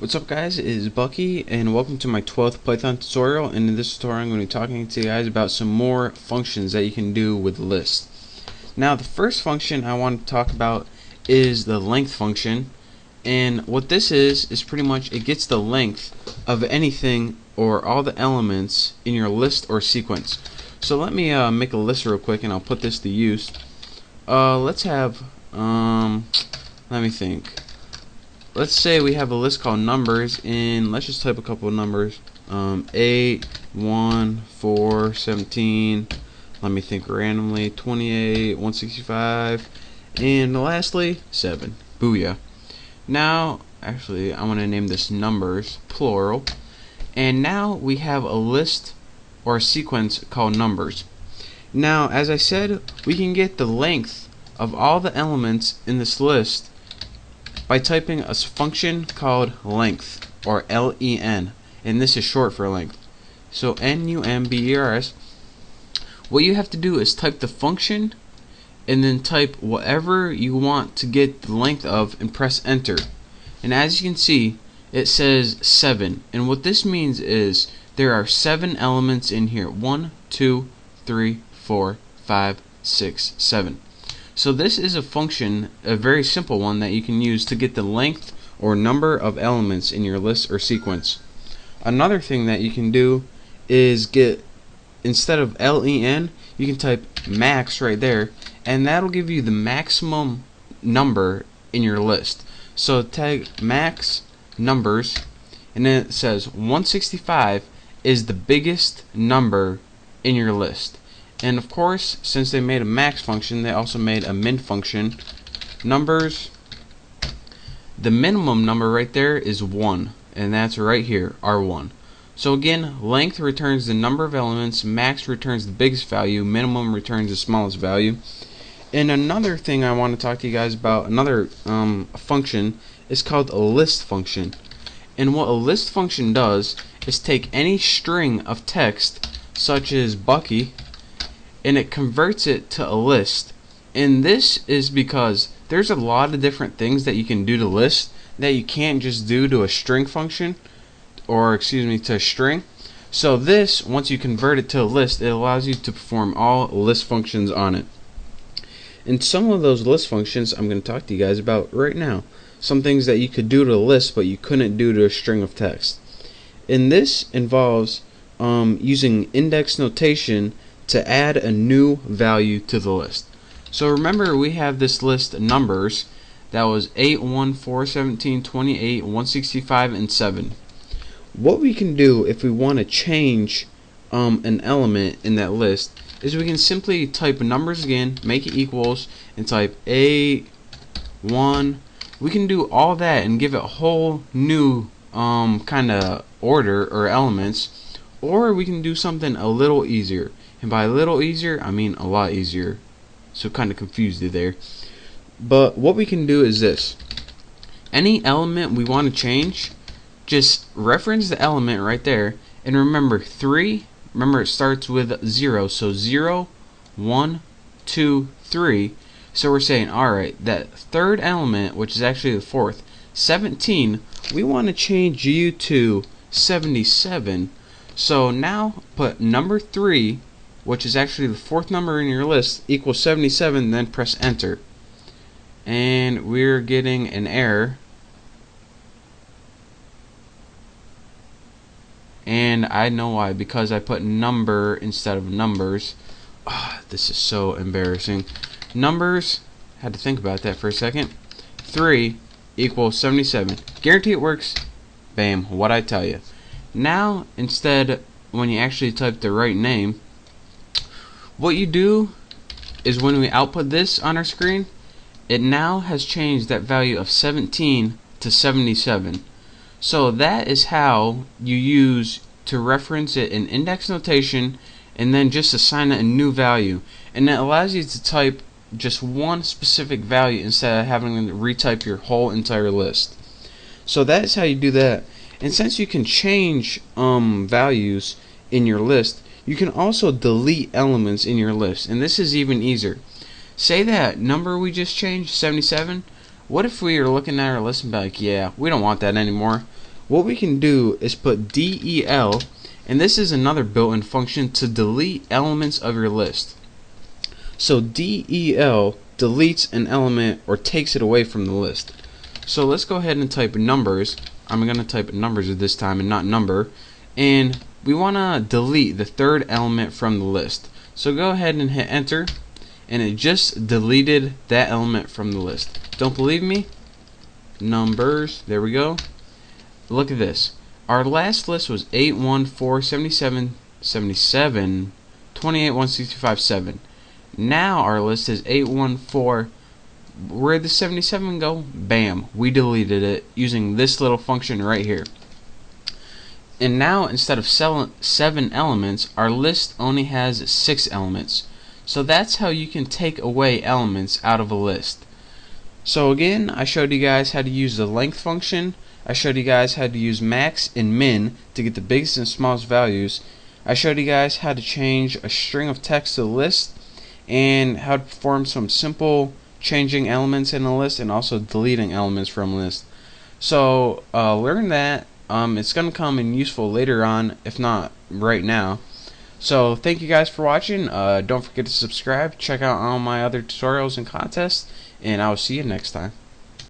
What's up guys, it is Bucky and welcome to my 12th Python tutorial, and in this tutorial I'm going to be talking to you guys about some more functions that you can do with lists. Now the first function I want to talk about is the length function, and what this is pretty much it gets the length of anything or all the elements in your list or sequence. So let me make a list real quick and I'll put this to use. Let's have let me think. Let's say we have a list called numbers, and let's just type a couple of numbers. 8, 1, 4, 17, let me think randomly, 28, 165, and lastly 7. Booyah. Now actually I want to name this numbers plural, and now we have a list or a sequence called numbers. Now as I said, we can get the length of all the elements in this list by typing a function called length, or len, and this is short for length. So numbers. What you have to do is type the function and then type whatever you want to get the length of and press enter. And as you can see, it says 7, and what this means is there are 7 elements in here. 1, 2, 3, 4, 5, 6, 7. So this is a function, a very simple one that you can use to get the length or number of elements in your list or sequence. Another thing that you can do is get, instead of len, you can type max right there, and that'll give you the maximum number in your list. So tag max numbers, and then it says 165 is the biggest number in your list. And of course, since they made a max function, they also made a min function. Numbers, the minimum number right there is 1, and that's right here, R1. So again, length returns the number of elements, max returns the biggest value, minimum returns the smallest value. And another thing I want to talk to you guys about, another function, is called a list function. And what a list function does is take any string of text, such as Bucky, and it converts it to a list. And this is because there's a lot of different things that you can do to lists that you can't just do to a string function, or excuse me, to a string. So this, once you convert it to a list, it allows you to perform all list functions on it. And some of those list functions I'm going to talk to you guys about right now. Some things that you could do to a list but you couldn't do to a string of text. And this involves using index notation to add a new value to the list. So remember, we have this list of numbers that was 8, 1, 4, 17, 28, 165, and 7. What we can do if we want to change an element in that list is we can simply type numbers again, make it equals, and type 8, 1. We can do all that and give it a whole new kind of order or elements, or we can do something a little easier. And by a little easier, I mean a lot easier. So kind of confused you there. But what we can do is this. Any element we want to change, just reference the element right there. And remember 3, remember it starts with 0. So 0, 1, 2, 3. So we're saying, alright, that third element, which is actually the fourth, 17, we want to change you to 77. So now put number 3, which is actually the fourth number in your list, equals 77, then press enter. And we're getting an error. And I know why, because I put number instead of numbers. This is so embarrassing. Numbers, had to think about that for a second. 3 equals 77. Guarantee it works. Bam, what I tell you. Now, instead, when you actually type the right name, what you do is when we output this on our screen, it now has changed that value of 17 to 77. So that is how you use to reference it in index notation and then just assign it a new value. And it allows you to type just one specific value instead of having to retype your whole entire list. So that is how you do that. And since you can change values in your list, you can also delete elements in your list, and this is even easier. Say that number we just changed, 77, what if we are looking at our list and be like, yeah, we don't want that anymore. what we can do is put del, and this is another built-in function to delete elements of your list. So del deletes an element or takes it away from the list. So let's go ahead and type numbers. I'm going to type numbers this time and not number, and we want to delete the third element from the list. So go ahead and hit enter, and it just deleted that element from the list. Don't believe me? Numbers, there we go. Look at this. Our last list was 8, 1, 4, 77, 77, 28, 1, 65, 7. Now our list is 8, 1, 4. Where'd the 77 go? Bam, we deleted it using this little function right here. And now instead of 7 elements, our list only has 6 elements. So that's how you can take away elements out of a list. So again, I showed you guys how to use the length function. I showed you guys how to use max and min to get the biggest and smallest values. I showed you guys how to change a string of text to a list, and how to perform some simple changing elements in a list and also deleting elements from a list. So learn that. It's going to come in useful later on, if not right now. So thank you guys for watching. Don't forget to subscribe, check out all my other tutorials and contests, and I will see you next time.